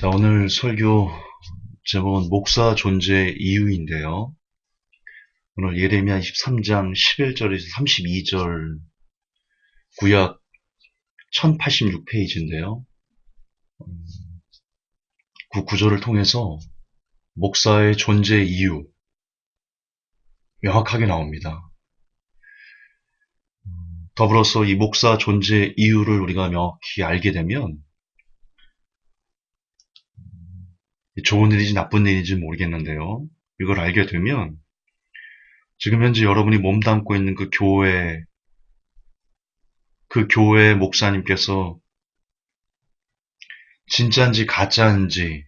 자, 오늘 설교 제목은 목사 존재 이유인데요. 오늘 예레미야 23장 11절에서 32절 구약 1086페이지인데요. 그 구절을 통해서 목사의 존재 이유 명확하게 나옵니다. 더불어서 이 목사 존재 이유를 우리가 명확히 알게 되면 좋은 일인지 나쁜 일인지 모르겠는데요. 이걸 알게 되면 지금 현재 여러분이 몸담고 있는 그 교회 목사님께서 진짜인지 가짜인지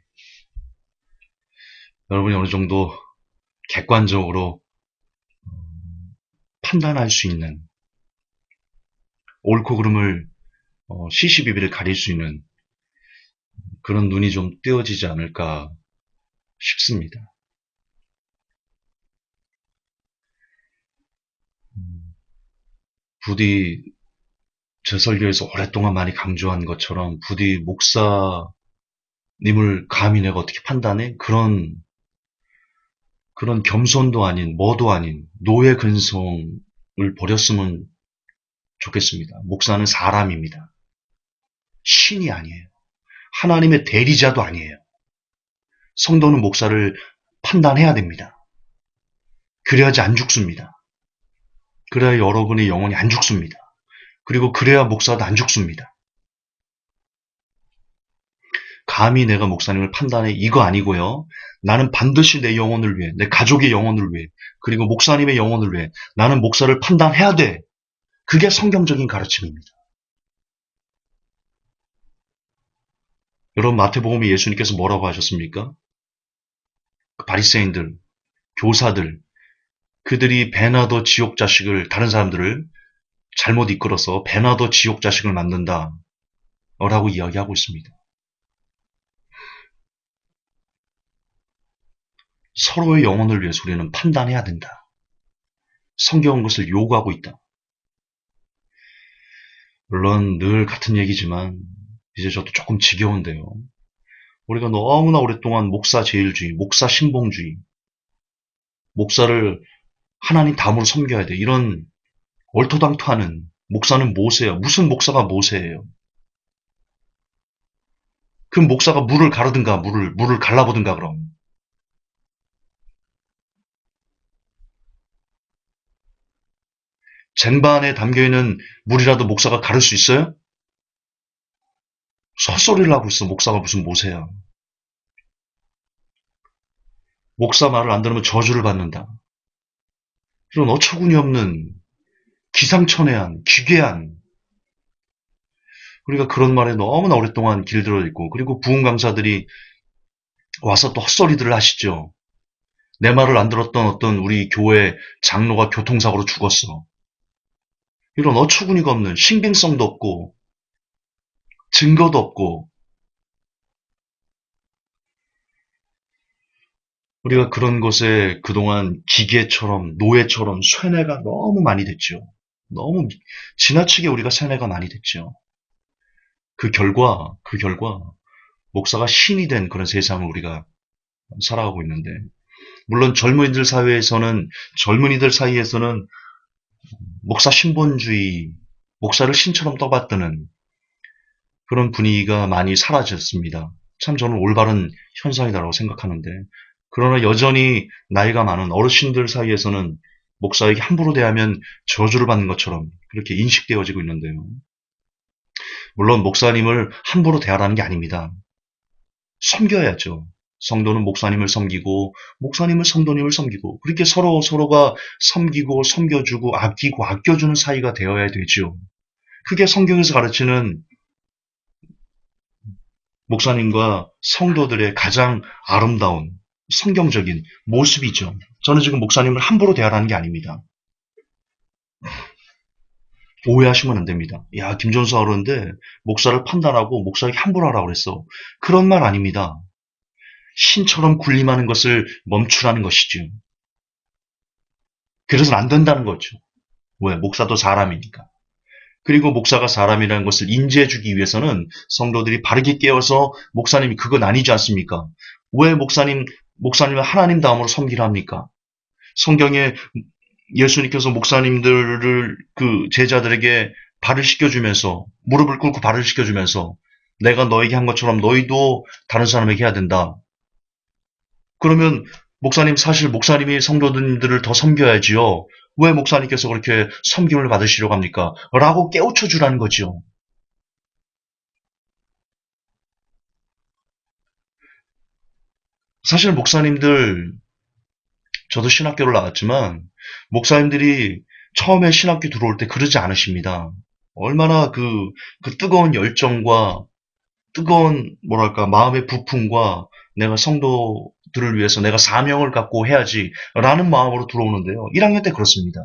여러분이 어느 정도 객관적으로 판단할 수 있는 옳고 그름을 시시비비를 가릴 수 있는 그런 눈이 좀 띄어지지 않을까 싶습니다. 부디 제 설교에서 오랫동안 많이 강조한 것처럼 부디 목사님을 감히 내가 어떻게 판단해? 그런 겸손도 아닌 뭐도 아닌 노예 근성을 버렸으면 좋겠습니다. 목사는 사람입니다. 신이 아니에요. 하나님의 대리자도 아니에요. 성도는 목사를 판단해야 됩니다. 그래야지 안 죽습니다. 그래야 여러분의 영혼이 안 죽습니다. 그리고 그래야 목사도 안 죽습니다. 감히 내가 목사님을 판단해 이거 아니고요. 나는 반드시 내 영혼을 위해, 내 가족의 영혼을 위해, 그리고 목사님의 영혼을 위해 나는 목사를 판단해야 돼. 그게 성경적인 가르침입니다. 여러분 마태복음에 예수님께서 뭐라고 하셨습니까? 바리새인들, 교사들, 그들이 배나더 지옥 자식을 다른 사람들을 잘못 이끌어서 배나더 지옥 자식을 만든다 라고 이야기하고 있습니다. 서로의 영혼을 위해서 우리는 판단해야 된다. 성경은 그것을 요구하고 있다. 물론 늘 같은 얘기지만 이제 저도 조금 지겨운데요. 우리가 너무나 오랫동안 목사 제일주의, 목사 신봉주의, 목사를 하나님 다음으로 섬겨야 돼. 이런 얼토당토하는 목사는 모세야. 무슨 목사가 모세예요? 그 목사가 물을 가르든가 물을 갈라보든가 그럼. 쟁반에 담겨있는 물이라도 목사가 가를 수 있어요? 헛소리를 하고 있어. 목사가 무슨 모세야. 목사 말을 안 들으면 저주를 받는다. 이런 어처구니 없는 기상천외한, 기괴한 우리가 그런 말에 너무나 오랫동안 길들여 있고 그리고 부흥 강사들이 와서 또 헛소리들을 하시죠. 내 말을 안 들었던 어떤 우리 교회 장로가 교통사고로 죽었어. 이런 어처구니가 없는 신빙성도 없고 증거도 없고 우리가 그런 것에 그동안 기계처럼 노예처럼 쇠뇌가 너무 많이 됐죠. 너무 지나치게 우리가 세뇌가 많이 됐죠. 그 결과 목사가 신이 된 그런 세상을 우리가 살아가고 있는데 물론 젊은이들 사이에서는 목사 신본주의, 목사를 신처럼 떠받드는 그런 분위기가 많이 사라졌습니다. 참 저는 올바른 현상이다라고 생각하는데 그러나 여전히 나이가 많은 어르신들 사이에서는 목사에게 함부로 대하면 저주를 받는 것처럼 그렇게 인식되어지고 있는데요. 물론 목사님을 함부로 대하라는 게 아닙니다. 섬겨야죠. 성도는 목사님을 섬기고 목사님은 성도님을 섬기고 그렇게 서로가 섬기고 섬겨주고 아끼고 아껴주는 사이가 되어야 되죠. 그게 성경에서 가르치는 목사님과 성도들의 가장 아름다운 성경적인 모습이죠. 저는 지금 목사님을 함부로 대하라는 게 아닙니다. 오해하시면 안 됩니다. 야, 김전수 그러는데 목사를 판단하고 목사에게 함부로 하라고 그랬어. 그런 말 아닙니다. 신처럼 군림하는 것을 멈추라는 것이죠. 그래서는 안 된다는 거죠. 왜? 목사도 사람이니까. 그리고 목사가 사람이라는 것을 인지해주기 위해서는 성도들이 바르게 깨어서 목사님이 그건 아니지 않습니까? 왜 목사님을 하나님 다음으로 섬기라 합니까? 성경에 예수님께서 목사님들을 그 제자들에게 발을 씻겨주면서 무릎을 꿇고 발을 씻겨주면서 내가 너에게 한 것처럼 너희도 다른 사람에게 해야 된다. 그러면 사실 목사님이 성도들을 더 섬겨야지요. 왜 목사님께서 그렇게 섬김을 받으시려고 합니까? 라고 깨우쳐 주라는 거지요. 사실 목사님들, 저도 신학교를 나왔지만, 목사님들이 처음에 신학교 들어올 때 그러지 않으십니다. 얼마나 그 뜨거운 열정과 뜨거운, 뭐랄까, 마음의 부품과 내가 성도들을 위해서 내가 사명을 갖고 해야지, 라는 마음으로 들어오는데요. 1학년 때 그렇습니다.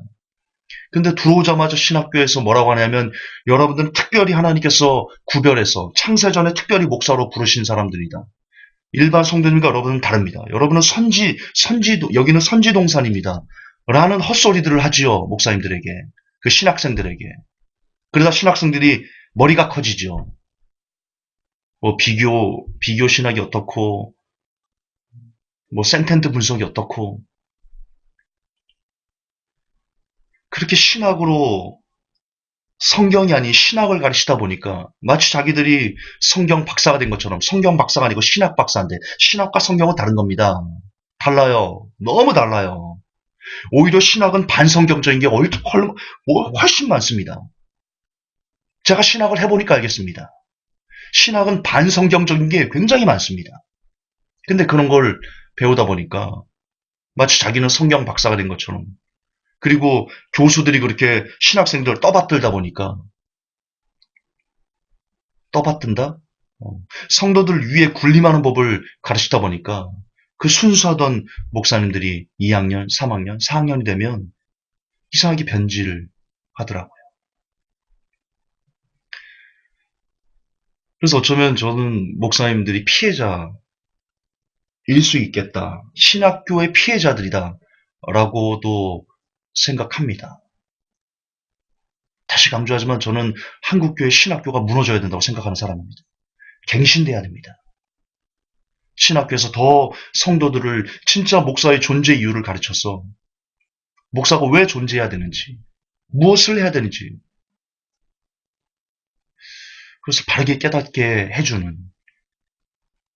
근데 들어오자마자 신학교에서 뭐라고 하냐면 여러분들은 특별히 하나님께서 구별해서 창세전에 특별히 목사로 부르신 사람들이다. 일반 성도님과 여러분은 다릅니다. 여러분은 여기는 선지동산입니다. 라는 헛소리들을 하지요, 목사님들에게. 그 신학생들에게. 그러다 신학생들이 머리가 커지죠. 뭐 비교 신학이 어떻고, 뭐 센텐트 분석이 어떻고, 그렇게 신학으로 성경이 아닌 신학을 가르치다 보니까 마치 자기들이 성경 박사가 된 것처럼 성경 박사가 아니고 신학 박사인데 신학과 성경은 다른 겁니다. 달라요. 너무 달라요. 오히려 신학은 반성경적인 게 훨씬 많습니다. 제가 신학을 해보니까 알겠습니다. 신학은 반성경적인 게 굉장히 많습니다. 근데 그런 걸 배우다 보니까 마치 자기는 성경 박사가 된 것처럼 그리고 교수들이 그렇게 신학생들을 떠받들다 보니까 떠받든다? 성도들 위에 군림하는 법을 가르치다 보니까 그 순수하던 목사님들이 2학년, 3학년, 4학년이 되면 이상하게 변질을 하더라고요. 그래서 어쩌면 저는 목사님들이 피해자일 수 있겠다. 신학교의 피해자들이다. 라고도 생각합니다. 다시 강조하지만 저는 한국교회 신학교가 무너져야 된다고 생각하는 사람입니다. 갱신돼야 됩니다. 신학교에서 더 성도들을 진짜 목사의 존재 이유를 가르쳐서 목사가 왜 존재해야 되는지, 무엇을 해야 되는지, 그래서 바르게 깨닫게 해주는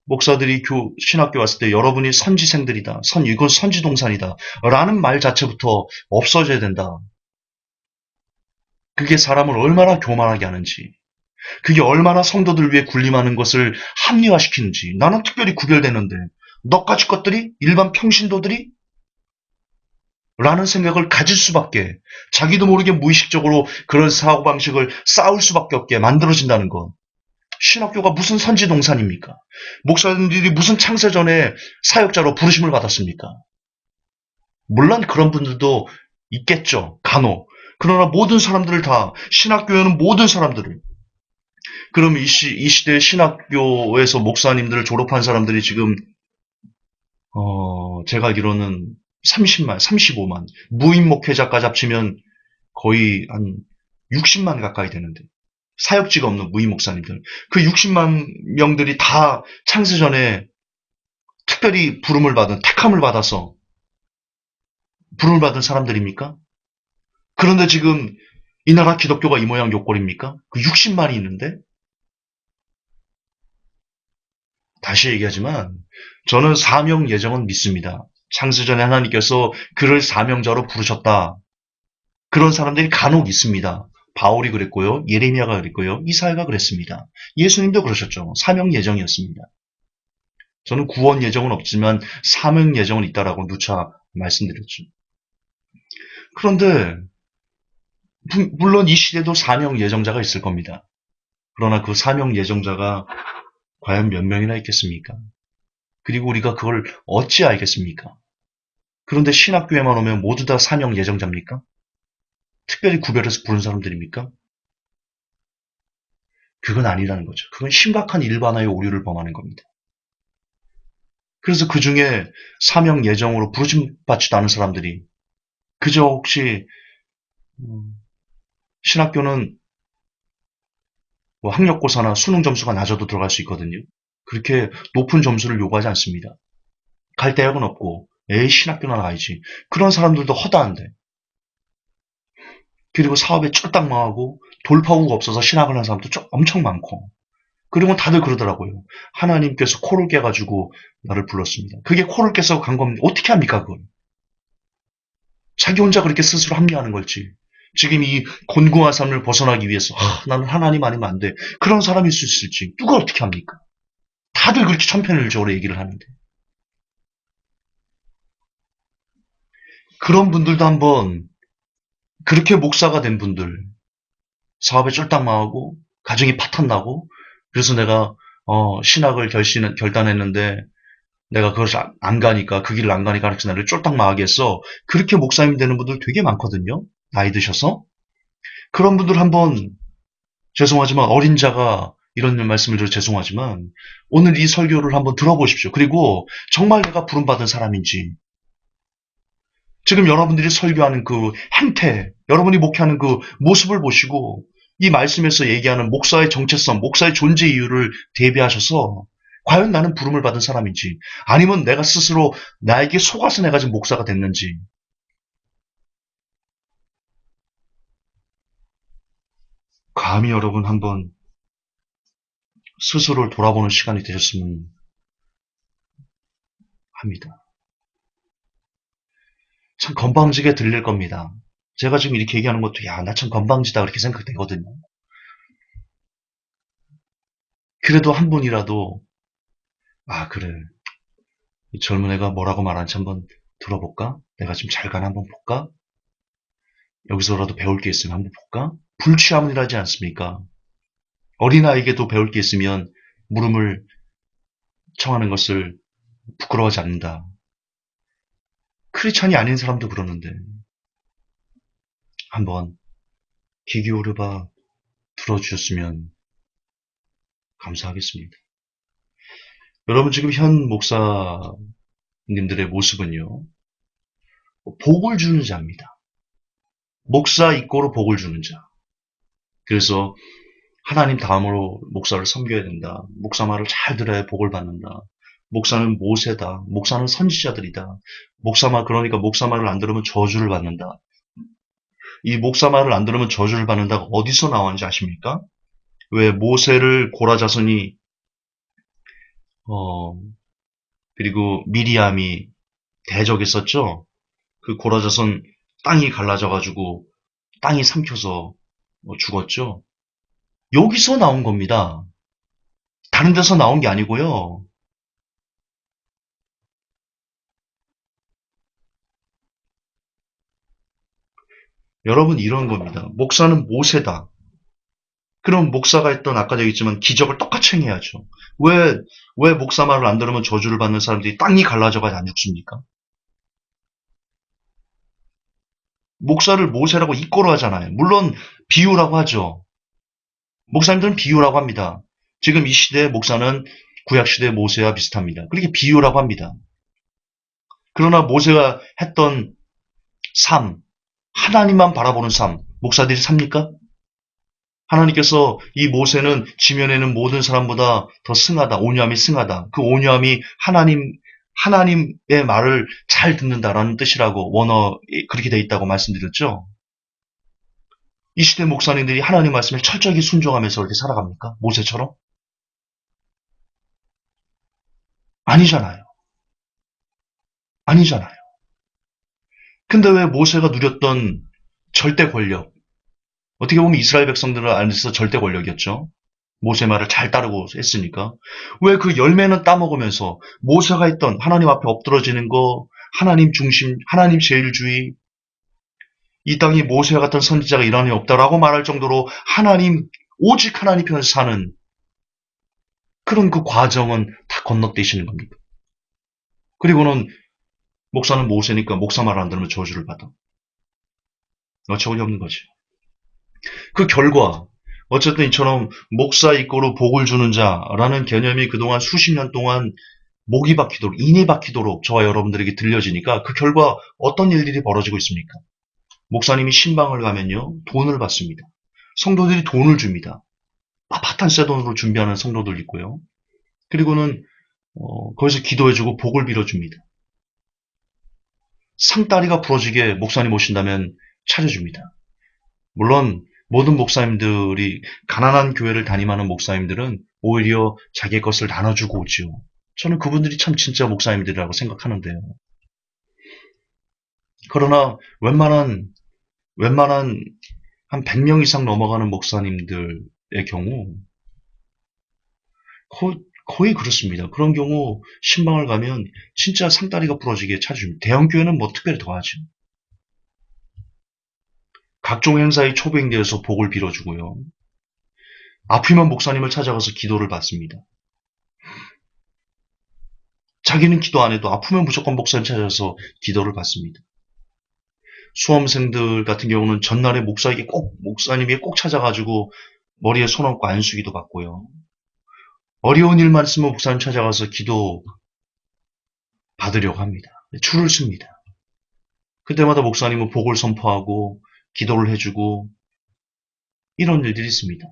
목사들이 신학교 왔을 때 여러분이 선지생들이다, 이건 선지동산이다 라는 말 자체부터 없어져야 된다. 그게 사람을 얼마나 교만하게 하는지, 그게 얼마나 성도들 위해 군림하는 것을 합리화시키는지, 나는 특별히 구별되는데 너까지 것들이 일반 평신도들이 라는 생각을 가질 수밖에, 자기도 모르게 무의식적으로 그런 사고방식을 쌓을 수밖에 없게 만들어진다는 것. 신학교가 무슨 선지동산입니까? 목사님들이 무슨 창세전에 사역자로 부르심을 받았습니까? 물론 그런 분들도 있겠죠, 간혹. 그러나 모든 사람들을 다, 신학교에는 모든 사람들을. 그럼 이 시대의 신학교에서 목사님들을 졸업한 사람들이 지금, 제가 알기로는 30만, 35만, 무임 목회자까지 합치면 거의 한 60만 가까이 되는데, 사역지가 없는 무임 목사님들. 그 60만 명들이 다 창세전에 특별히 택함을 받아서 부름을 받은 사람들입니까? 그런데 지금 이 나라 기독교가 이 모양 요꼴입니까? 그 60만이 있는데? 다시 얘기하지만 저는 사명 예정은 믿습니다. 창세전에 하나님께서 그를 사명자로 부르셨다. 그런 사람들이 간혹 있습니다. 바울이 그랬고요. 예레미야가 그랬고요. 이사야가 그랬습니다. 예수님도 그러셨죠. 사명 예정이었습니다. 저는 구원 예정은 없지만 사명 예정은 있다라고 누차 말씀드렸죠. 그런데 물론 이 시대도 사명 예정자가 있을 겁니다. 그러나 그 사명 예정자가 과연 몇 명이나 있겠습니까? 그리고 우리가 그걸 어찌 알겠습니까? 그런데 신학교에만 오면 모두 다 사명 예정자입니까? 특별히 구별해서 부른 사람들입니까? 그건 아니라는 거죠. 그건 심각한 일반화의 오류를 범하는 겁니다. 그래서 그 중에 사명 예정으로 부르심 받지도 않은 사람들이 그저 혹시 신학교는 뭐 학력고사나 수능 점수가 낮아도 들어갈 수 있거든요. 그렇게 높은 점수를 요구하지 않습니다. 갈 대학은 없고 에이 신학교나 나가야지. 그런 사람들도 허다한데. 그리고 사업에 쫄딱 망하고 돌파구가 없어서 신학을 한 사람도 엄청 많고. 그리고 다들 그러더라고요. 하나님께서 코를 깨가지고 나를 불렀습니다. 그게 코를 깨서 간 겁니다. 어떻게 합니까, 그걸? 자기 혼자 그렇게 스스로 합리화하는 걸지. 지금 이 곤궁한 삶을 벗어나기 위해서 나는 하나님 아니면 안 돼. 그런 사람일 수 있을지 누가 어떻게 합니까? 다들 그렇게 천편일적으로 얘기를 하는데. 그런 분들도 한번 그렇게 목사가 된 분들 사업에 쫄딱 망하고 가정이 파탄나고 그래서 내가 신학을 결단했는데 내가 그걸 안 가니까 그 길을 안 가니까 그래서 나를 쫄딱 망하게 했어. 그렇게 목사님 되는 분들 되게 많거든요. 나이 드셔서. 그런 분들 한번 죄송하지만 어린 자가 이런 말씀을 드려 죄송하지만 오늘 이 설교를 한번 들어보십시오. 그리고 정말 내가 부름받은 사람인지 지금 여러분들이 설교하는 그 행태, 여러분이 목회하는 그 모습을 보시고 이 말씀에서 얘기하는 목사의 정체성, 목사의 존재 이유를 대비하셔서 과연 나는 부름을 받은 사람인지 아니면 내가 스스로 나에게 속아서 내가 지금 목사가 됐는지 감히 여러분 한번 스스로를 돌아보는 시간이 되셨으면 합니다. 참 건방지게 들릴 겁니다. 제가 지금 이렇게 얘기하는 것도 야, 나 참 건방지다 그렇게 생각되거든요. 그래도 한 분이라도 아 그래 이 젊은 애가 뭐라고 말하는지 한번 들어볼까? 내가 지금 잘 가나 한번 볼까? 여기서라도 배울 게 있으면 한번 볼까? 불취하문이라지 않습니까? 어린아이에게도 배울 게 있으면 물음을 청하는 것을 부끄러워하지 않는다. 크리스찬이 아닌 사람도 그러는데 한번 귀 기울여봐 들어주셨으면 감사하겠습니다. 여러분 지금 현 목사님들의 모습은요. 복을 주는 자입니다. 목사 이꼬로 복을 주는 자. 그래서 하나님 다음으로 목사를 섬겨야 된다. 목사 말을 잘 들어야 복을 받는다. 목사는 모세다. 목사는 선지자들이다. 그러니까 목사 말을 안 들으면 저주를 받는다. 이 목사 말을 안 들으면 저주를 받는다가 어디서 나왔는지 아십니까? 왜 모세를 고라 자손이 그리고 미리암이 대적했었죠. 그 고라 자손 땅이 갈라져가지고 땅이 삼켜서 죽었죠. 여기서 나온 겁니다. 다른 데서 나온 게 아니고요. 여러분 이런 겁니다. 목사는 모세다. 그럼 목사가 했던 아까 얘기했지만 기적을 똑같이 행해야죠. 왜 목사 말을 안 들으면 저주를 받는 사람들이 땅이 갈라져가지고 안 죽습니까? 목사를 모세라고 이꼬로 하잖아요. 물론 비유라고 하죠. 목사님들은 비유라고 합니다. 지금 이 시대의 목사는 구약시대의 모세와 비슷합니다. 그렇게 비유라고 합니다. 그러나 모세가 했던 삶, 하나님만 바라보는 삶, 목사들이 삽니까? 하나님께서 이 모세는 지면에는 모든 사람보다 더 승하다, 온유함이 승하다. 그 온유함이 하나님의 말을 잘 듣는다라는 뜻이라고 원어에 그렇게 돼 있다고 말씀드렸죠. 이 시대 목사님들이 하나님 말씀에 철저히 순종하면서 이렇게 살아갑니까? 모세처럼? 아니잖아요. 아니잖아요. 근데 왜 모세가 누렸던 절대 권력, 어떻게 보면 이스라엘 백성들 안에서 절대 권력이었죠. 모세 말을 잘 따르고 했으니까. 왜 그 열매는 따먹으면서 모세가 했던 하나님 앞에 엎드러지는 거, 하나님 중심, 하나님 제일주의, 이 땅에 모세와 같은 선지자가 일어나니 없다라고 말할 정도로 오직 하나님 편에서 사는 그런 그 과정은 다 건너뛰시는 겁니다. 그리고는 목사는 모세니까 목사 말 안 들으면 저주를 받아. 어처구니 없는 거죠. 그 결과 어쨌든 이처럼 목사 이꼬로 복을 주는 자라는 개념이 그동안 수십 년 동안 목이 박히도록 인이 박히도록 저와 여러분들에게 들려지니까 그 결과 어떤 일들이 벌어지고 있습니까? 목사님이 신방을 가면요 돈을 받습니다. 성도들이 돈을 줍니다. 빳빳한 새 돈으로 준비하는 성도들 있고요. 그리고는 거기서 기도해주고 복을 빌어줍니다. 상다리가 부러지게 목사님 오신다면 차려줍니다. 물론 모든 목사님들이 가난한 교회를 담임하는 목사님들은 오히려 자기의 것을 나눠주고 오지요. 저는 그분들이 참 진짜 목사님들이라고 생각하는데요. 그러나 웬만한 한 100명 이상 넘어가는 목사님들의 경우 거의 그렇습니다. 그런 경우 신방을 가면 진짜 상다리가 부러지게 차려줍니다. 대형 교회는 뭐 특별히 더하죠. 각종 행사에 초빙되어서 복을 빌어주고요. 아프면 목사님을 찾아가서 기도를 받습니다. 자기는 기도 안 해도 아프면 무조건 목사님 찾아가서 기도를 받습니다. 수험생들 같은 경우는 전날에 목사님이 꼭 찾아가지고 머리에 손 얹고 안수기도 받고요. 어려운 일만 있으면 목사님 찾아가서 기도 받으려고 합니다. 줄을 씁니다. 그때마다 목사님은 복을 선포하고 기도를 해주고 이런 일들이 있습니다.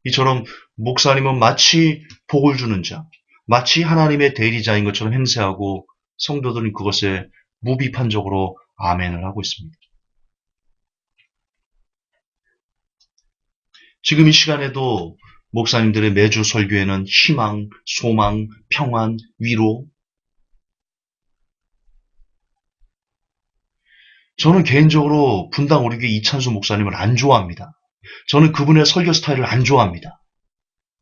이처럼 목사님은 마치 복을 주는 자, 마치 하나님의 대리자인 것처럼 행세하고 성도들은 그것에 무비판적으로 아멘을 하고 있습니다. 지금 이 시간에도 목사님들의 매주 설교에는 희망, 소망, 평안, 위로. 저는 개인적으로 분당 우리교회 이찬수 목사님을 안 좋아합니다. 저는 그분의 설교 스타일을 안 좋아합니다.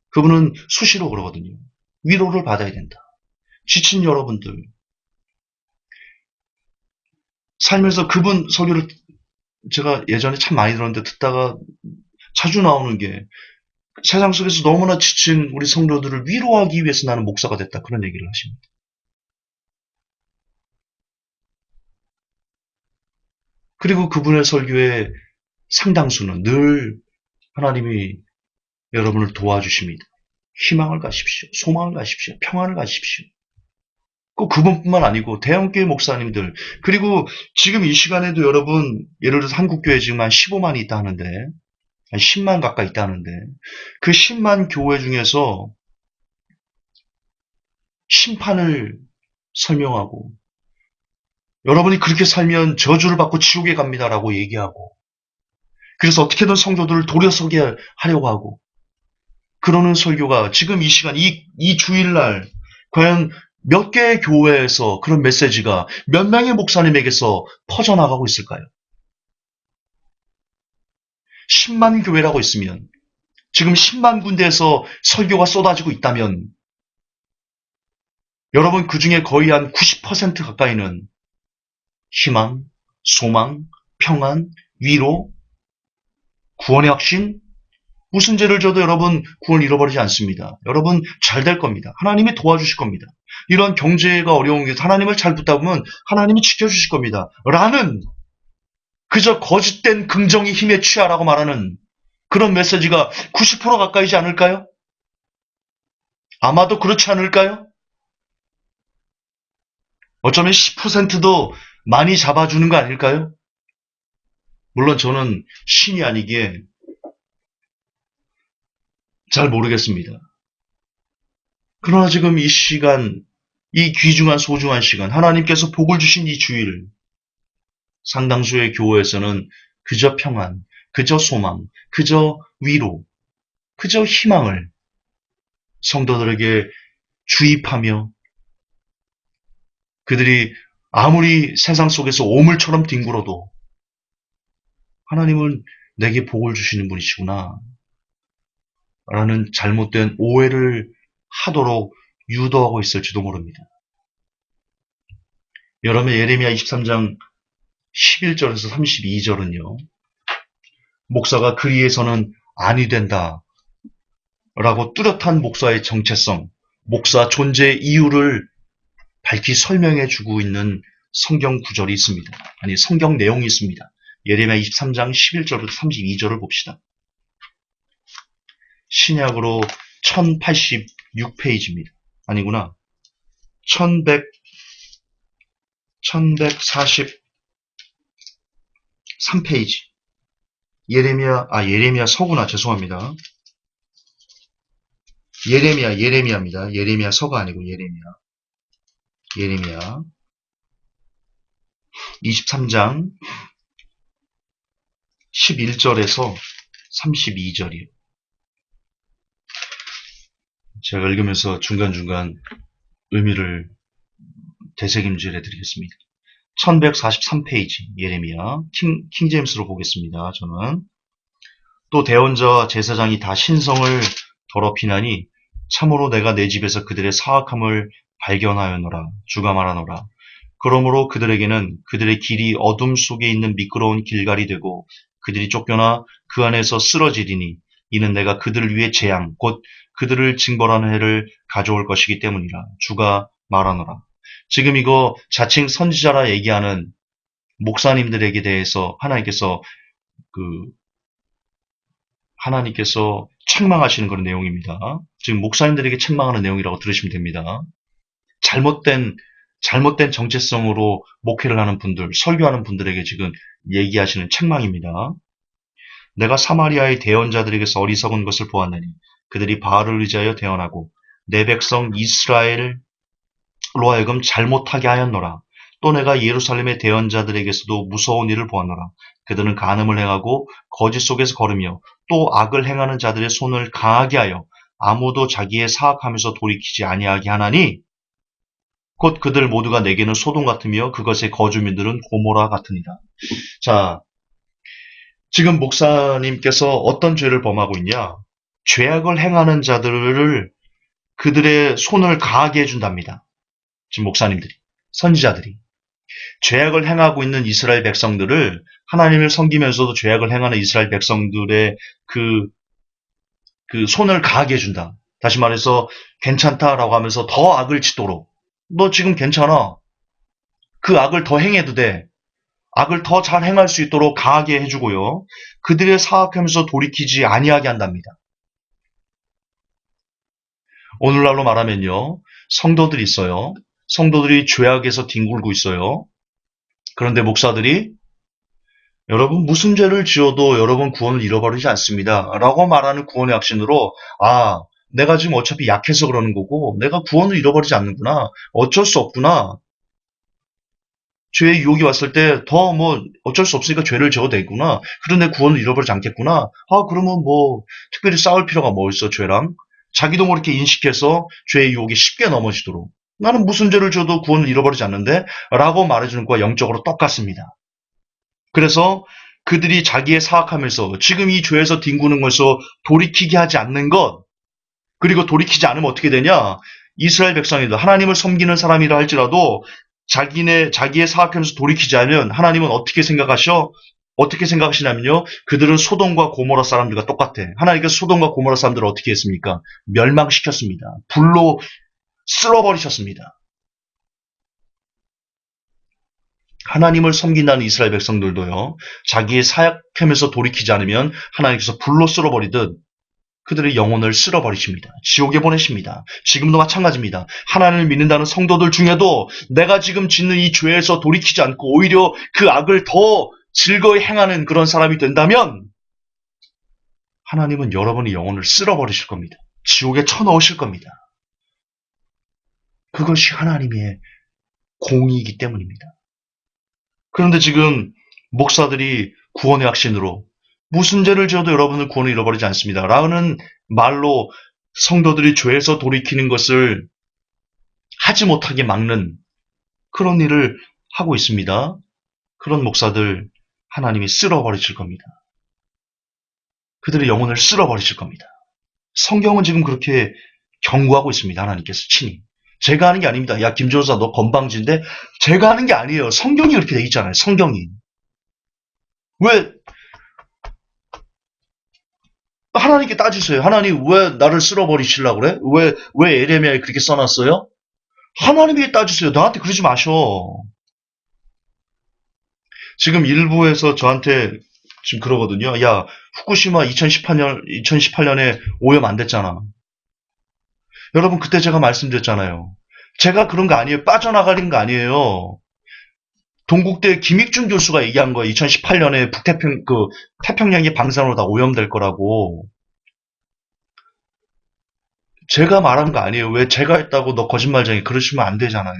그분은 수시로 그러거든요. 위로를 받아야 된다. 지친 여러분들. 살면서 그분 설교를 제가 예전에 참 많이 들었는데 듣다가 자주 나오는 게 세상 속에서 너무나 지친 우리 성도들을 위로하기 위해서 나는 목사가 됐다. 그런 얘기를 하십니다. 그리고 그분의 설교의 상당수는 늘 하나님이 여러분을 도와주십니다. 희망을 가십시오. 소망을 가십시오. 평안을 가십시오. 꼭 그분뿐만 아니고 대형교회 목사님들 그리고 지금 이 시간에도 여러분 예를 들어서 한국교회 지금 한 15만이 있다 하는데 한 10만 가까이 있다 하는데 그 10만 교회 중에서 심판을 설명하고 여러분이 그렇게 살면 저주를 받고 지옥에 갑니다라고 얘기하고 그래서 어떻게든 성도들을 돌려서게 하려고 하고 그러는 설교가 지금 이 시간 이 주일날 과연 몇 개의 교회에서 그런 메시지가 몇 명의 목사님에게서 퍼져나가고 있을까요? 10만 교회라고 있으면 지금 10만 군데에서 설교가 쏟아지고 있다면 여러분 그 중에 거의 한 90% 가까이는 희망, 소망, 평안, 위로, 구원의 확신, 무슨 죄를 져도 여러분 구원 잃어버리지 않습니다. 여러분 잘 될 겁니다. 하나님이 도와주실 겁니다. 이런 경제가 어려운 게 하나님을 잘 붙다 보면 하나님이 지켜주실 겁니다. 라는 그저 거짓된 긍정의 힘에 취하라고 말하는 그런 메시지가 90% 가까이지 않을까요? 아마도 그렇지 않을까요? 어쩌면 10%도 많이 잡아주는 거 아닐까요? 물론 저는 신이 아니기에 잘 모르겠습니다. 그러나 지금 이 시간, 이 귀중한 소중한 시간, 하나님께서 복을 주신 이 주일, 상당수의 교회에서는 그저 평안, 그저 소망, 그저 위로, 그저 희망을 성도들에게 주입하며 그들이 아무리 세상 속에서 오물처럼 뒹굴어도 하나님은 내게 복을 주시는 분이시구나 라는 잘못된 오해를 하도록 유도하고 있을지도 모릅니다. 여러분 예레미야 23장 11절에서 32절은요. 목사가 그리에서는 아니 된다 라고 뚜렷한 목사의 정체성, 목사 존재의 이유를 밝히 설명해 주고 있는 성경 구절이 있습니다. 아니 성경 내용이 있습니다. 예레미야 23장 11절부터 32절을 봅시다. 신약으로 1086페이지입니다. 아니구나. 1143페이지. 예레미야 서구나. 죄송합니다. 예레미야입니다. 예레미야서가 아니고 예레미야 23장 11절에서 32절이에요. 제가 읽으면서 중간중간 의미를 되새김질 해드리겠습니다. 1143페이지 예레미야 킹제임스로 보겠습니다. 저는 또 대언자와 제사장이 다 신성을 더럽히나니 참으로 내가 내 집에서 그들의 사악함을 발견하였노라. 주가 말하노라. 그러므로 그들에게는 그들의 길이 어둠 속에 있는 미끄러운 길갈이 되고 그들이 쫓겨나 그 안에서 쓰러지리니 이는 내가 그들을 위해 재앙 곧 그들을 징벌하는 해를 가져올 것이기 때문이라. 주가 말하노라. 지금 이거 자칭 선지자라 얘기하는 목사님들에게 대해서 하나님께서 책망하시는 그런 내용입니다. 지금 목사님들에게 책망하는 내용이라고 들으시면 됩니다. 잘못된 정체성으로 목회를 하는 분들, 설교하는 분들에게 지금 얘기하시는 책망입니다. 내가 사마리아의 대언자들에게서 어리석은 것을 보았느니 그들이 바알을 의지하여 대언하고 내 백성 이스라엘로 하여금 잘못하게 하였노라. 또 내가 예루살렘의 대언자들에게서도 무서운 일을 보았노라. 그들은 간음을 행하고 거짓 속에서 걸으며 또 악을 행하는 자들의 손을 강하게 하여 아무도 자기의 사악하면서 돌이키지 아니하게 하나니 곧 그들 모두가 내게는 소돔 같으며 그것의 거주민들은 고모라 같으니라. 자, 지금 목사님께서 어떤 죄를 범하고 있냐? 죄악을 행하는 자들을 그들의 손을 가하게 해준답니다. 지금 목사님들이, 선지자들이. 죄악을 행하고 있는 이스라엘 백성들을 하나님을 섬기면서도 죄악을 행하는 이스라엘 백성들의 그 손을 가하게 해준다. 다시 말해서 괜찮다라고 하면서 더 악을 짓도록 너 지금 괜찮아. 그 악을 더 행해도 돼. 악을 더 잘 행할 수 있도록 가하게 해주고요. 그들의 사악하면서 돌이키지 아니하게 한답니다. 오늘날로 말하면요. 성도들이 있어요. 성도들이 죄악에서 뒹굴고 있어요. 그런데 목사들이 여러분 무슨 죄를 지어도 여러분 구원을 잃어버리지 않습니다. 라고 말하는 구원의 확신으로 내가 지금 어차피 약해서 그러는 거고 내가 구원을 잃어버리지 않는구나. 어쩔 수 없구나. 죄의 유혹이 왔을 때 더 어쩔 수 없으니까 죄를 지어도 되구나. 그런데 구원을 잃어버리지 않겠구나. 그러면 특별히 싸울 필요가 뭐 있어 죄랑. 자기도 모르게 인식해서 죄의 유혹에 쉽게 넘어지도록. 나는 무슨 죄를 지어도 구원을 잃어버리지 않는데 라고 말해주는 거와 영적으로 똑같습니다. 그래서 그들이 자기의 사악하면서 지금 이 죄에서 뒹구는 것에서 돌이키게 하지 않는 것 그리고 돌이키지 않으면 어떻게 되냐? 이스라엘 백성이다. 하나님을 섬기는 사람이라 할지라도 자기의 사악하면서 돌이키지 않으면 하나님은 어떻게 생각하시냐면요. 그들은 소돔과 고모라 사람들과 똑같아. 하나님께서 소돔과 고모라 사람들을 어떻게 했습니까? 멸망시켰습니다. 불로 쓸어버리셨습니다. 하나님을 섬긴다는 이스라엘 백성들도요. 자기의 사악하면서 돌이키지 않으면 하나님께서 불로 쓸어버리듯 그들의 영혼을 쓸어버리십니다. 지옥에 보내십니다. 지금도 마찬가지입니다. 하나님을 믿는다는 성도들 중에도 내가 지금 짓는 이 죄에서 돌이키지 않고 오히려 그 악을 더 즐거이 행하는 그런 사람이 된다면 하나님은 여러분의 영혼을 쓸어버리실 겁니다. 지옥에 쳐넣으실 겁니다. 그것이 하나님의 공의이기 때문입니다. 그런데 지금 목사들이 구원의 확신으로 무슨 죄를 지어도 여러분을 구원을 잃어버리지 않습니다. 라는 말로 성도들이 죄에서 돌이키는 것을 하지 못하게 막는 그런 일을 하고 있습니다. 그런 목사들 하나님이 쓸어버리실 겁니다. 그들의 영혼을 쓸어버리실 겁니다. 성경은 지금 그렇게 경고하고 있습니다. 하나님께서 친히. 제가 하는 게 아닙니다. 야 김조사 너 건방진데 제가 하는 게 아니에요. 성경이 그렇게 돼 있잖아요. 성경이. 왜 하나님께 따지세요. 하나님 왜 나를 쓸어버리시려고 그래? 왜 예레미야에 그렇게 써놨어요? 하나님께 따지세요. 나한테 그러지 마셔. 지금 일부에서 저한테 지금 그러거든요. 야 후쿠시마 2018년에 오염 안 됐잖아. 여러분 그때 제가 말씀드렸잖아요. 제가 그런 거 아니에요. 빠져나가는 거 아니에요. 동국대 김익준 교수가 얘기한 거예요. 2018년에 태평양이 방사능으로 다 오염될 거라고. 제가 말한 거 아니에요. 왜 제가 했다고 너 거짓말쟁이 그러시면 안 되잖아요.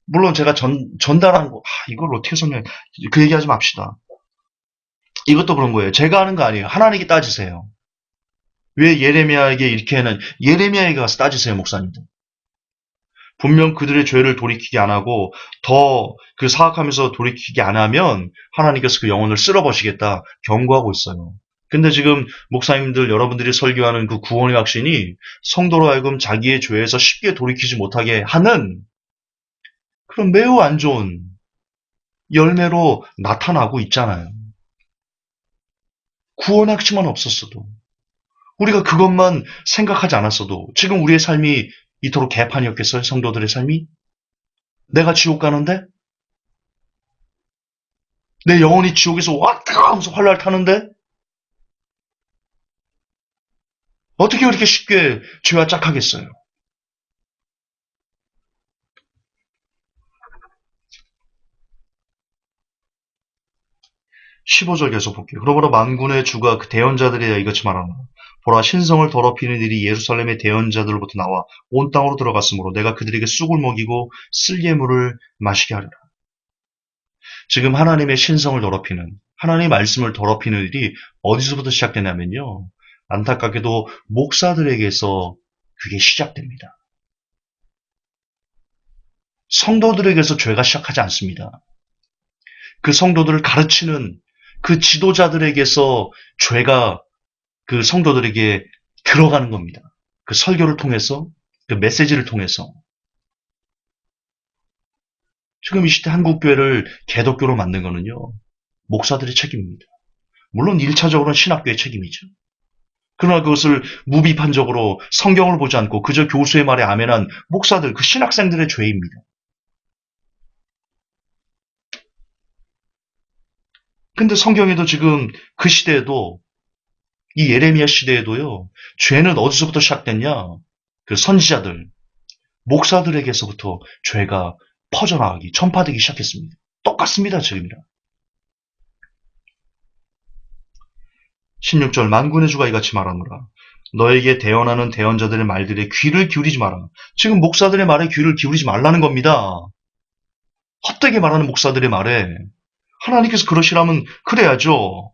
물론 제가 전달한 거, 이걸 어떻게 설명해. 그 얘기하지 맙시다. 이것도 그런 거예요. 제가 하는 거 아니에요. 하나님께 따지세요. 왜 예레미야에게 이렇게 해는, 예레미야에게 가서 따지세요, 목사님들. 분명 그들의 죄를 돌이키게 안 하고 더 그 사악하면서 돌이키게 안 하면 하나님께서 그 영혼을 쓸어버리시겠다 경고하고 있어요. 근데 지금 목사님들 여러분들이 설교하는 그 구원의 확신이 성도로 하여금 자기의 죄에서 쉽게 돌이키지 못하게 하는 그런 매우 안 좋은 열매로 나타나고 있잖아요. 구원의 확신만 없었어도 우리가 그것만 생각하지 않았어도 지금 우리의 삶이 이토록 개판이었겠어요? 성도들의 삶이? 내가 지옥 가는데? 내 영혼이 지옥에서 왔다 하면서 활랄 타는데? 어떻게 그렇게 쉽게 죄와 짝하겠어요? 15절 계속 볼게요. 그러므로 만군의 주가 그 대언자들에 이같이 말하노라. 보라 신성을 더럽히는 일이 예루살렘의 대언자들로부터 나와 온 땅으로 들어갔으므로 내가 그들에게 쑥을 먹이고 쓸개물을 마시게 하리라. 지금 하나님의 신성을 더럽히는 하나님의 말씀을 더럽히는 일이 어디서부터 시작되냐면요. 안타깝게도 목사들에게서 그게 시작됩니다. 성도들에게서 죄가 시작하지 않습니다. 그 성도들을 가르치는 그 지도자들에게서 죄가 그 성도들에게 들어가는 겁니다. 그 설교를 통해서, 그 메시지를 통해서. 지금 이 시대 한국교회를 개독교로 만든 거는요, 목사들의 책임입니다. 물론 1차적으로는 신학교의 책임이죠. 그러나 그것을 무비판적으로 성경을 보지 않고 그저 교수의 말에 아멘한 목사들, 그 신학생들의 죄입니다. 근데 성경에도 지금 그 시대에도 이 예레미야 시대에도요. 죄는 어디서부터 시작됐냐? 그 선지자들, 목사들에게서부터 죄가 퍼져나가기, 전파되기 시작했습니다. 똑같습니다. 지금이랑. 16절 만군의 주가 이같이 말하노라. 너에게 대언하는 대언자들의 말들에 귀를 기울이지 마라. 지금 목사들의 말에 귀를 기울이지 말라는 겁니다. 헛되게 말하는 목사들의 말에 하나님께서 그러시라면 그래야죠.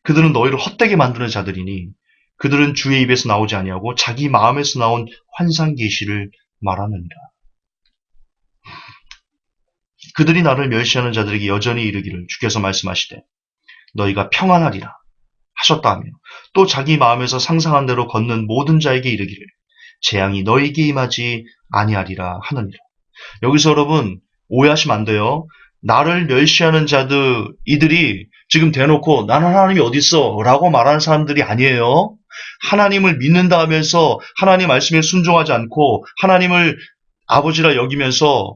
그들은 너희를 헛되게 만드는 자들이니 그들은 주의 입에서 나오지 아니하고 자기 마음에서 나온 환상 계시를 말하느니라. 그들이 나를 멸시하는 자들에게 여전히 이르기를 주께서 말씀하시되 너희가 평안하리라 하셨다며 또 자기 마음에서 상상한 대로 걷는 모든 자에게 이르기를 재앙이 너희에게 임하지 아니하리라 하느니라. 여기서 여러분 오해하시면 안 돼요. 나를 멸시하는 자들 이들이 지금 대놓고 나는 하나님이 어디 있어? 라고 말하는 사람들이 아니에요. 하나님을 믿는다 하면서 하나님 말씀에 순종하지 않고 하나님을 아버지라 여기면서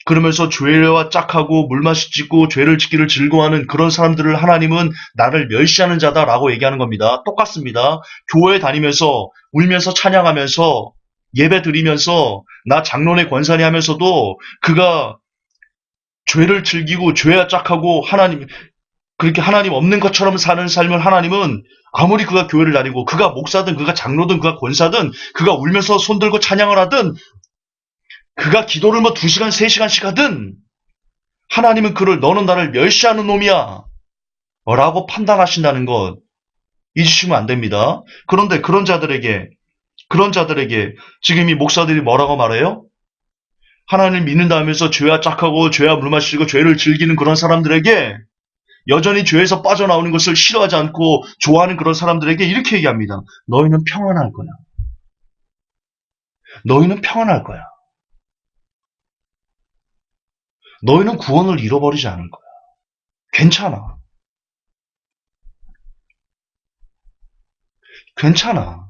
그러면서 죄와 짝하고 물맛이 찢고 죄를 짓기를 즐거워하는 그런 사람들을 하나님은 나를 멸시하는 자다라고 얘기하는 겁니다. 똑같습니다. 교회 다니면서 울면서 찬양하면서 예배 드리면서 나 장로네 권사니 하면서도 그가 죄를 즐기고 죄와 짝하고 하나님 그렇게 하나님 없는 것처럼 사는 삶을 하나님은 아무리 그가 교회를 다니고 그가 목사든 그가 장로든 그가 권사든 그가 울면서 손들고 찬양을 하든 그가 기도를 뭐 2시간 3시간씩 하든 하나님은 그를 너는 나를 멸시하는 놈이야 라고 판단하신다는 것 잊으시면 안 됩니다. 그런데 그런 자들에게 지금 이 목사들이 뭐라고 말해요? 하나님을 믿는다 하면서 죄와 짝하고 죄와 물마시고 죄를 즐기는 그런 사람들에게 여전히 죄에서 빠져나오는 것을 싫어하지 않고 좋아하는 그런 사람들에게 이렇게 얘기합니다. 너희는 평안할 거야. 너희는 평안할 거야. 너희는 구원을 잃어버리지 않을 거야. 괜찮아. 괜찮아.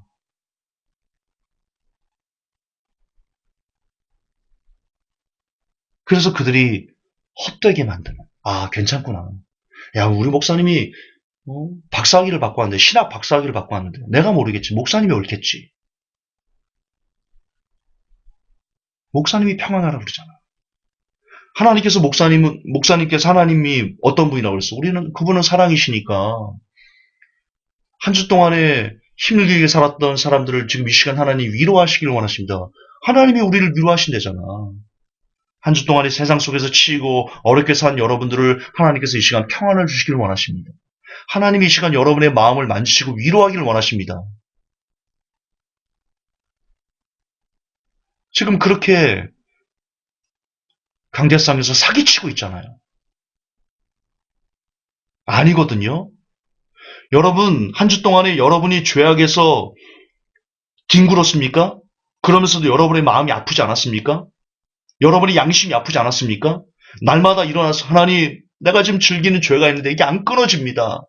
그래서 그들이 헛되게 만드는. 아, 괜찮구나. 야, 우리 목사님이 박사학위를 받고 왔는데, 신학 박사학위를 받고 왔는데, 내가 모르겠지. 목사님이 옳겠지. 목사님이 평안하라 그러잖아. 목사님께서 하나님이 어떤 분이라고 그랬어? 우리는, 그분은 사랑이시니까, 한 주 동안에 힘들게 살았던 사람들을 지금 이 시간 하나님 위로하시기를 원하십니다. 하나님이 우리를 위로하신대잖아. 한 주 동안에 세상 속에서 치이고 어렵게 산 여러분들을 하나님께서 이 시간 평안을 주시기를 원하십니다. 하나님이 이 시간 여러분의 마음을 만지시고 위로하기를 원하십니다. 지금 그렇게 강대상에서 사기치고 있잖아요. 아니거든요. 여러분, 한 주 동안에 여러분이 죄악에서 뒹굴었습니까? 그러면서도 여러분의 마음이 아프지 않았습니까? 여러분의 양심이 아프지 않았습니까? 날마다 일어나서 하나님, 내가 지금 즐기는 죄가 있는데 이게 안 끊어집니다.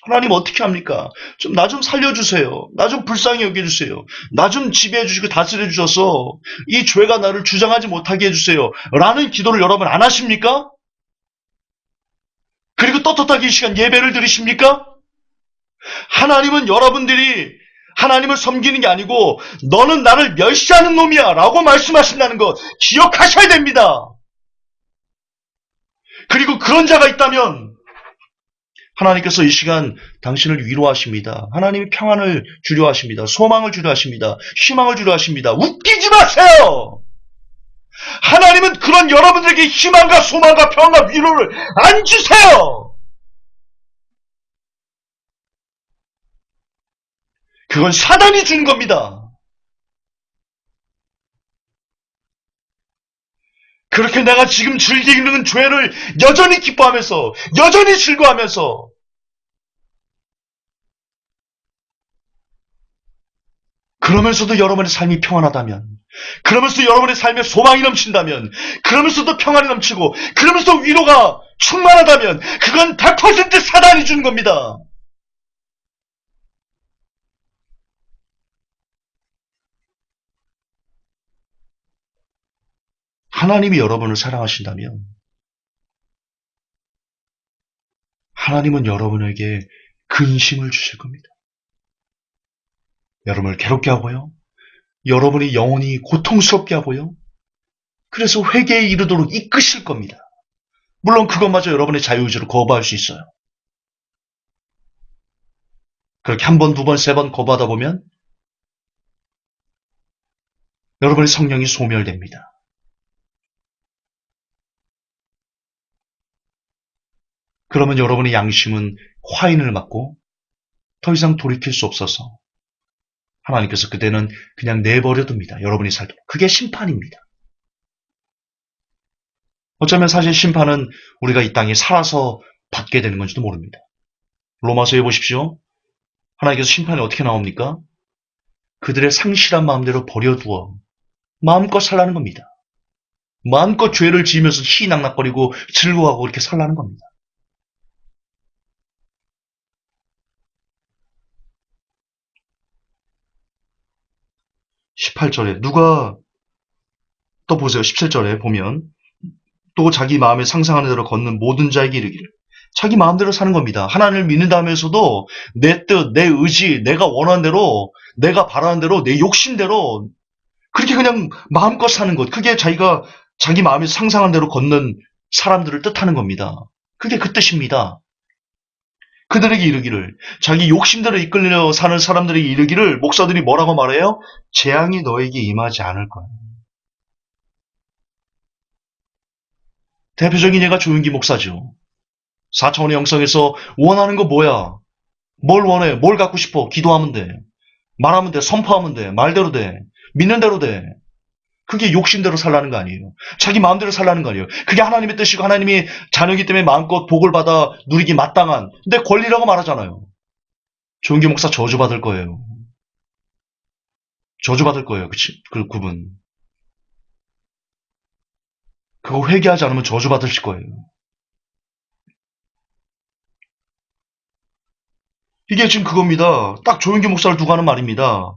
하나님 어떻게 합니까? 나 좀 살려주세요. 나 좀 불쌍히 여겨주세요. 나 좀 지배해 주시고 다스려 주셔서 이 죄가 나를 주장하지 못하게 해주세요. 라는 기도를 여러분 안 하십니까? 그리고 떳떳하게 이 시간 예배를 드리십니까? 하나님은 여러분들이 하나님을 섬기는 게 아니고 너는 나를 멸시하는 놈이야 라고 말씀하신다는 것 기억하셔야 됩니다. 그리고 그런 자가 있다면 하나님께서 이 시간 당신을 위로하십니다. 하나님이 평안을 주려 하십니다. 소망을 주려 하십니다. 희망을 주려 하십니다. 웃기지 마세요. 하나님은 그런 여러분들에게 희망과 소망과 평안과 위로를 안 주세요. 그건 사단이 주는 겁니다. 그렇게 내가 지금 즐기는 죄를 여전히 기뻐하면서 여전히 즐거워하면서 그러면서도 여러분의 삶이 평안하다면, 그러면서도 여러분의 삶에 소망이 넘친다면, 그러면서도 평안이 넘치고, 그러면서도 위로가 충만하다면, 그건 100% 사단이 주는 겁니다. 하나님이 여러분을 사랑하신다면, 하나님은 여러분에게 근심을 주실 겁니다. 여러분을 괴롭게 하고요. 여러분의 영혼이 고통스럽게 하고요. 그래서 회개에 이르도록 이끄실 겁니다. 물론 그것마저 여러분의 자유의지로 거부할 수 있어요. 그렇게 한 번, 두 번, 세 번 거부하다 보면 여러분의 성령이 소멸됩니다. 그러면 여러분의 양심은 화인을 맞고 더 이상 돌이킬 수 없어서 하나님께서 그때는 그냥 내버려 둡니다. 여러분이 살도록. 그게 심판입니다. 어쩌면 사실 심판은 우리가 이 땅에 살아서 받게 되는 건지도 모릅니다. 로마서에 보십시오. 하나님께서 심판이 어떻게 나옵니까? 그들의 상실한 마음대로 버려두어 마음껏 살라는 겁니다. 마음껏 죄를 지으면서 희낙낙거리고 즐거워하고 이렇게 살라는 겁니다. (18절에) 누가 또 보세요. 17절에 보면 또 자기 마음에 상상하는 대로 걷는 모든 자에게 이르기를. 자기 마음대로 사는 겁니다. 하나님을 믿는다 하면서도 내 뜻, 내 의지, 내가 원하는 대로, 내가 바라는 대로, 내 욕심대로 그렇게 그냥 마음껏 사는 것. 그게 자기가 자기 마음에 상상한 대로 걷는 사람들을 뜻하는 겁니다. 그게 그 뜻입니다. 그들에게 이르기를, 자기 욕심대로 이끌려 사는 사람들에게 이르기를 목사들이 뭐라고 말해요? 재앙이 너에게 임하지 않을 거야. 대표적인 예가 조윤기 목사죠. 4차원의 영성에서 원하는 거 뭐야? 뭘 원해? 뭘 갖고 싶어? 기도하면 돼. 말하면 돼. 선포하면 돼. 말대로 돼. 믿는 대로 돼. 그게 욕심대로 살라는 거 아니에요. 자기 마음대로 살라는 거 아니에요. 그게 하나님의 뜻이고 하나님이 자녀이기 때문에 마음껏 복을 받아 누리기 마땅한 내 권리라고 말하잖아요. 조은기 목사 저주받을 거예요. 저주받을 거예요. 그분. 그거 회개하지 않으면 저주받으실 거예요. 이게 지금 그겁니다. 딱 조은기 목사를 두고 하는 말입니다.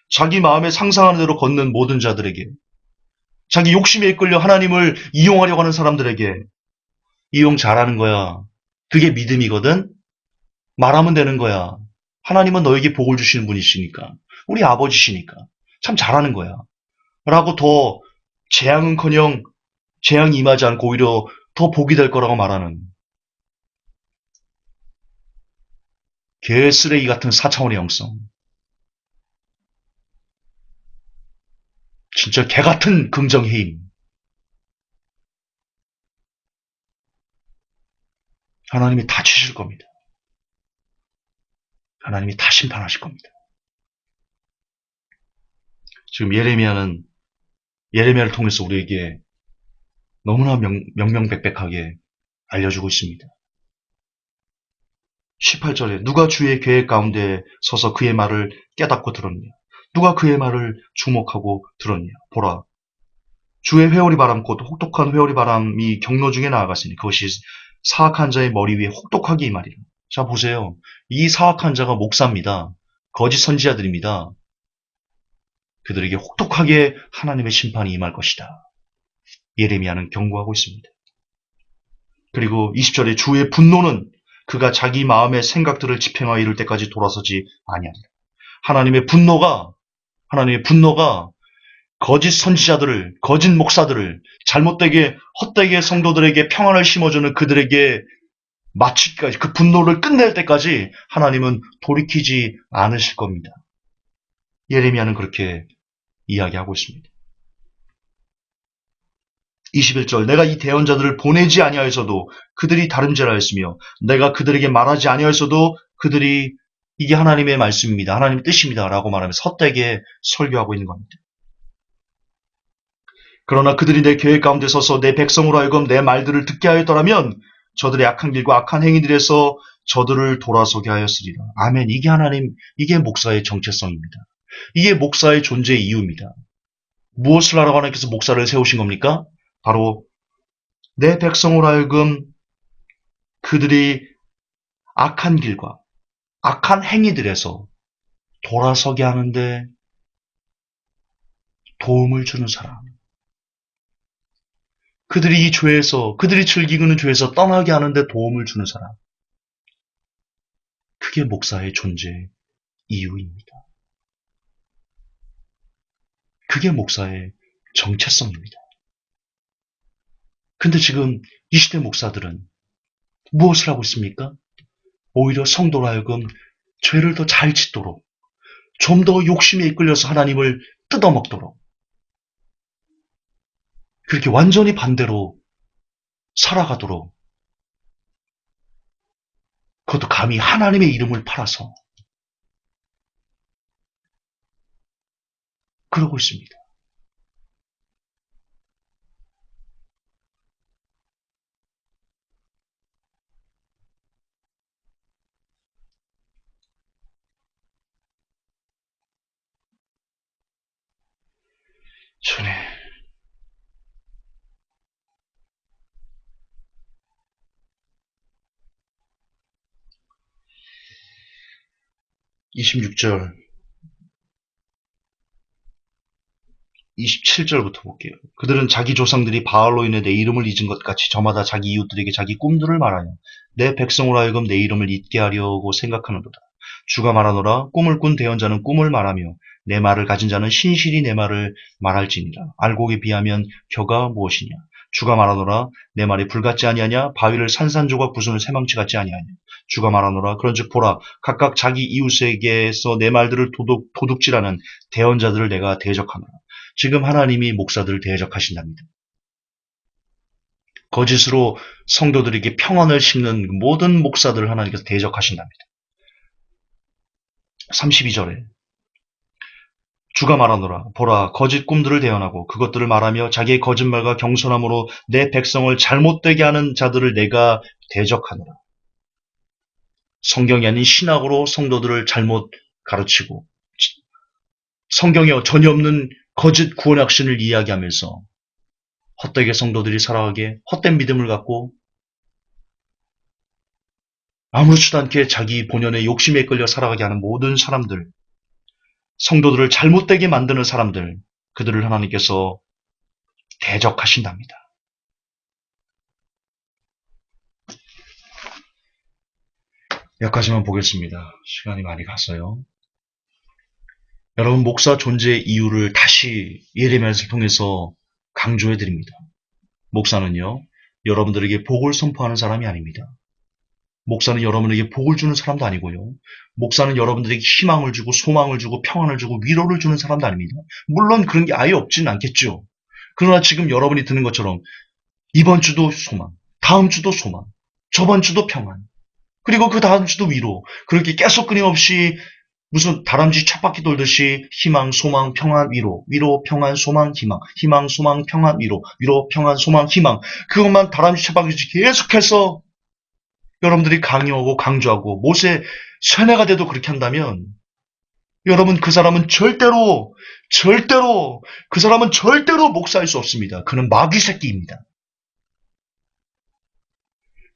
자기 마음에 상상하는 대로 걷는 모든 자들에게, 자기 욕심에 이끌려 하나님을 이용하려고 하는 사람들에게 이용 잘하는 거야. 그게 믿음이거든. 말하면 되는 거야. 하나님은 너에게 복을 주시는 분이시니까. 우리 아버지시니까. 참 잘하는 거야. 라고 더 재앙은커녕 재앙이 임하지 않고 오히려 더 복이 될 거라고 말하는 개쓰레기 같은 4차원의 영성. 진짜 개 같은 긍정의 힘. 하나님이 다 치실 겁니다. 하나님이 다 심판하실 겁니다. 지금 예레미야를 통해서 우리에게 너무나 명명백백하게 알려주고 있습니다. 18절에 누가 주의 계획 가운데 서서 그의 말을 깨닫고 들었냐? 누가 그의 말을 주목하고 들었냐? 보라, 주의 회오리 바람 곧 혹독한 회오리 바람이 경로 중에 나아갔으니 그것이 사악한 자의 머리 위에 혹독하게 임하리라. 자, 보세요. 이 사악한 자가 목사입니다. 거짓 선지자들입니다. 그들에게 혹독하게 하나님의 심판이 임할 것이다. 예레미야는 경고하고 있습니다. 그리고 20절에 주의 분노는 그가 자기 마음의 생각들을 집행하여 이룰 때까지 돌아서지 아니하리라. 하나님의 분노가 거짓 선지자들을, 거짓 목사들을 잘못되게 헛되게 성도들에게 평안을 심어주는 그들에게 마치기까지, 그 분노를 끝낼 때까지 하나님은 돌이키지 않으실 겁니다. 예레미야는 그렇게 이야기하고 있습니다. 21절 내가 이 대언자들을 보내지 아니하여서도 그들이 다름질하였으며 내가 그들에게 말하지 아니하여서도 그들이 이게 하나님의 말씀입니다. 하나님의 뜻입니다. 라고 말하면서 헛되게 설교하고 있는 겁니다. 그러나 그들이 내 계획 가운데 서서 내 백성으로 하여금 내 말들을 듣게 하였더라면 저들의 악한 길과 악한 행위들에서 저들을 돌아서게 하였으리라. 아멘. 이게 목사의 정체성입니다. 이게 목사의 존재의 이유입니다. 무엇을 하라고 하나님께서 목사를 세우신 겁니까? 바로 내 백성으로 하여금 그들이 악한 길과 악한 행위들에서 돌아서게 하는데 도움을 주는 사람. 그들이 이 죄에서, 그들이 즐기고 있는 죄에서 떠나게 하는데 도움을 주는 사람. 그게 목사의 존재 이유입니다. 그게 목사의 정체성입니다. 근데 지금 이 시대 목사들은 무엇을 하고 있습니까? 오히려 성도로 하여금 죄를 더 잘 짓도록, 좀 더 욕심에 이끌려서 하나님을 뜯어먹도록, 그렇게 완전히 반대로 살아가도록, 그것도 감히 하나님의 이름을 팔아서 그러고 있습니다. 전에 26절, 27절부터 볼게요. 그들은 자기 조상들이 바알로 인해 내 이름을 잊은 것 같이 저마다 자기 이웃들에게 자기 꿈들을 말하여 내 백성으로 하여금 내 이름을 잊게 하려고 생각하는도다. 주가 말하노라 꿈을 꾼 대언자는 꿈을 말하며 내 말을 가진 자는 신실히 내 말을 말할지니라. 알곡에 비하면 겨가 무엇이냐. 주가 말하노라 내 말이 불같지 아니하냐. 바위를 산산조각 부수는 새망치 같지 아니하냐. 주가 말하노라 그런즉 보라 각각 자기 이웃에게서 내 말들을 도둑질하는 대언자들을 내가 대적하노라. 지금 하나님이 목사들을 대적하신답니다. 거짓으로 성도들에게 평안을 심는 모든 목사들을 하나님께서 대적하신답니다. 32절에 주가 말하노라 보라 거짓 꿈들을 대언하고 그것들을 말하며 자기의 거짓말과 경솔함으로 내 백성을 잘못되게 하는 자들을 내가 대적하노라. 성경이 아닌 신학으로 성도들을 잘못 가르치고 성경에 전혀 없는 거짓 구원의 확신을 이야기하면서 헛되게 성도들이 살아가게 헛된 믿음을 갖고 아무렇지도 않게 자기 본연의 욕심에 끌려 살아가게 하는 모든 사람들, 성도들을 잘못되게 만드는 사람들, 그들을 하나님께서 대적하신답니다. 여기까지만 보겠습니다. 시간이 많이 갔어요. 여러분 목사 존재의 이유를 다시 예레미야를 통해서 강조해 드립니다. 목사는요, 여러분들에게 복을 선포하는 사람이 아닙니다. 목사는 여러분에게 복을 주는 사람도 아니고요. 목사는 여러분들에게 희망을 주고 소망을 주고 평안을 주고 위로를 주는 사람도 아닙니다. 물론 그런 게 아예 없지는 않겠죠. 그러나 지금 여러분이 드는 것처럼 이번 주도 소망, 다음 주도 소망, 저번 주도 평안, 그리고 그 다음 주도 위로, 그렇게 계속 끊임없이 무슨 다람쥐 쳇바퀴 돌듯이 희망, 소망, 평안, 위로, 위로, 평안, 소망, 희망, 희망, 소망, 평안, 위로, 위로, 평안, 소망, 희망. 그것만 다람쥐 쳇바퀴 계속해서 여러분들이 강요하고 강조하고 못에 세뇌가 돼도 그렇게 한다면 여러분 그 사람은 그 사람은 절대로 목사일 수 없습니다. 그는 마귀 새끼입니다.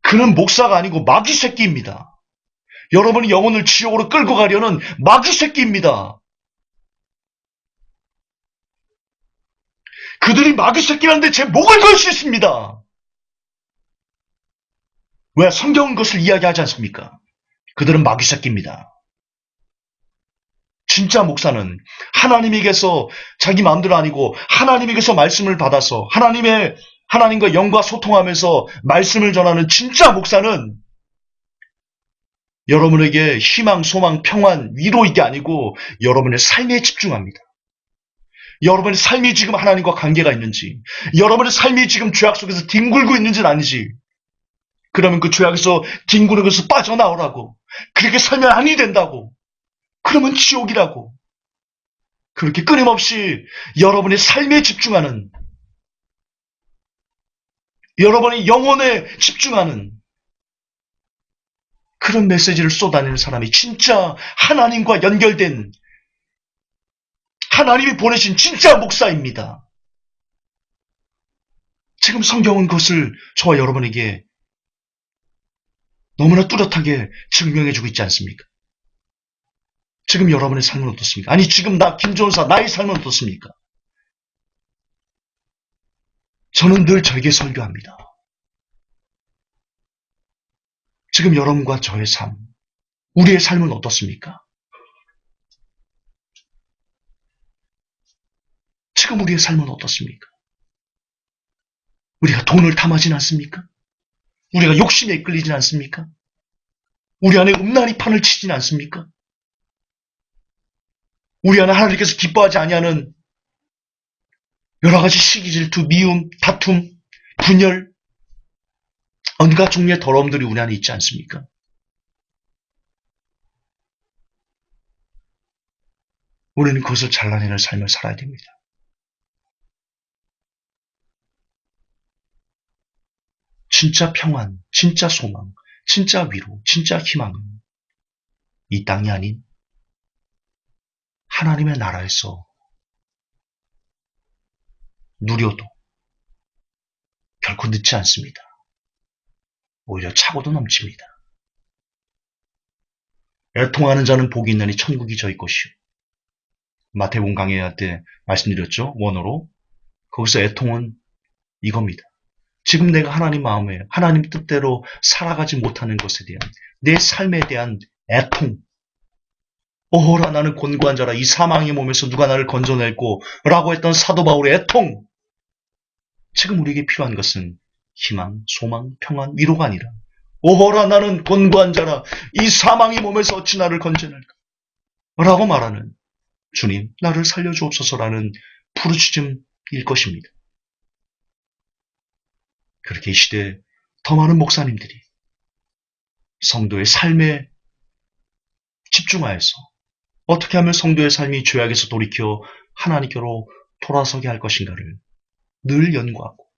그는 목사가 아니고 마귀 새끼입니다. 여러분이 영혼을 지옥으로 끌고 가려는 마귀 새끼입니다. 그들이 마귀 새끼라는데 제 목을 걸 수 있습니다. 왜? 성경은 그것을 이야기하지 않습니까? 그들은 마귀 새끼입니다. 진짜 목사는 하나님에게서 자기 마음대로 아니고 하나님에게서 말씀을 받아서 하나님과 영과 소통하면서 말씀을 전하는 진짜 목사는 여러분에게 희망, 소망, 평안, 위로 이게 아니고 여러분의 삶에 집중합니다. 여러분의 삶이 지금 하나님과 관계가 있는지, 여러분의 삶이 지금 죄악 속에서 뒹굴고 있는지는 아니지. 그러면 그 죄악에서 뒹구는 것에서 빠져나오라고. 그렇게 살면 아니 된다고. 그러면 지옥이라고. 그렇게 끊임없이 여러분의 삶에 집중하는, 여러분의 영혼에 집중하는 그런 메시지를 쏟아내는 사람이 진짜 하나님과 연결된 하나님이 보내신 진짜 목사입니다. 지금 성경은 그것을 저와 여러분에게 너무나 뚜렷하게 증명해주고 있지 않습니까? 지금 여러분의 삶은 어떻습니까? 아니 지금 김종사 나의 삶은 어떻습니까? 저는 늘 저에게 설교합니다. 지금 여러분과 저의 삶, 우리의 삶은 어떻습니까? 지금 우리의 삶은 어떻습니까? 우리가 돈을 탐하진 않습니까? 우리가 욕심에 이끌리진 않습니까? 우리 안에 음란히 판을 치진 않습니까? 우리 안에 하나님께서 기뻐하지 아니하는 여러 가지 시기 질투, 미움, 다툼, 분열, 온갖 종류의 더러움들이 우리 안에 있지 않습니까? 우리는 그것을 잘라내는 삶을 살아야 됩니다. 진짜 평안, 진짜 소망, 진짜 위로, 진짜 희망은 이 땅이 아닌 하나님의 나라에서 누려도 결코 늦지 않습니다. 오히려 차고도 넘칩니다. 애통하는 자는 복이 있나니 천국이 저희 것이요. 마태복음 강해할 때 말씀드렸죠. 원어로. 거기서 애통은 이겁니다. 지금 내가 하나님 마음에 하나님 뜻대로 살아가지 못하는 것에 대한 내 삶에 대한 애통. 오호라 나는 곤고한 자라 이 사망의 몸에서 누가 나를 건져낼꼬 라고 했던 사도 바울의 애통. 지금 우리에게 필요한 것은 희망, 소망, 평안, 위로가 아니라 오호라 나는 곤고한 자라 이 사망의 몸에서 어찌 나를 건져낼까 라고 말하는 주님 나를 살려주옵소서라는 부르짖음일 것입니다. 그렇게 이 시대에 더 많은 목사님들이 성도의 삶에 집중하여서 어떻게 하면 성도의 삶이 죄악에서 돌이켜 하나님께로 돌아서게 할 것인가를 늘 연구하고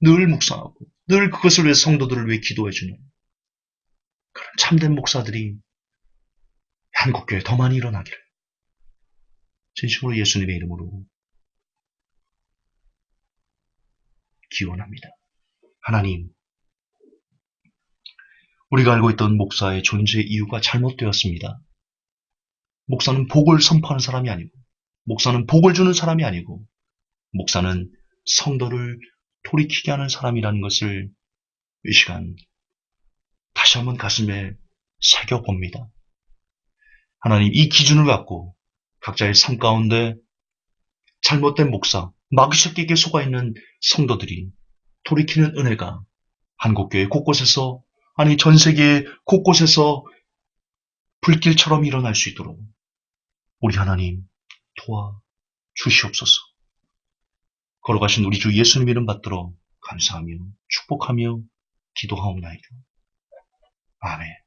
늘 묵상하고 늘 그것을 위해 성도들을 위해 기도해주는 그런 참된 목사들이 한국교회에 더 많이 일어나기를 진심으로 예수님의 이름으로 기원합니다. 하나님, 우리가 알고 있던 목사의 존재 이유가 잘못되었습니다. 목사는 복을 선포하는 사람이 아니고 목사는 복을 주는 사람이 아니고 목사는 성도를 돌이키게 하는 사람이라는 것을 이 시간 다시 한번 가슴에 새겨봅니다. 하나님 이 기준을 갖고 각자의 삶 가운데 잘못된 목사, 마귀 새끼에게 속아있는 성도들이 돌이키는 은혜가 한국교회 곳곳에서 아니, 전 세계 곳곳에서 불길처럼 일어날 수 있도록 우리 하나님 도와 주시옵소서. 걸어가신 우리 주 예수님 이름 받들어 감사하며 축복하며 기도하옵나이다. 아멘.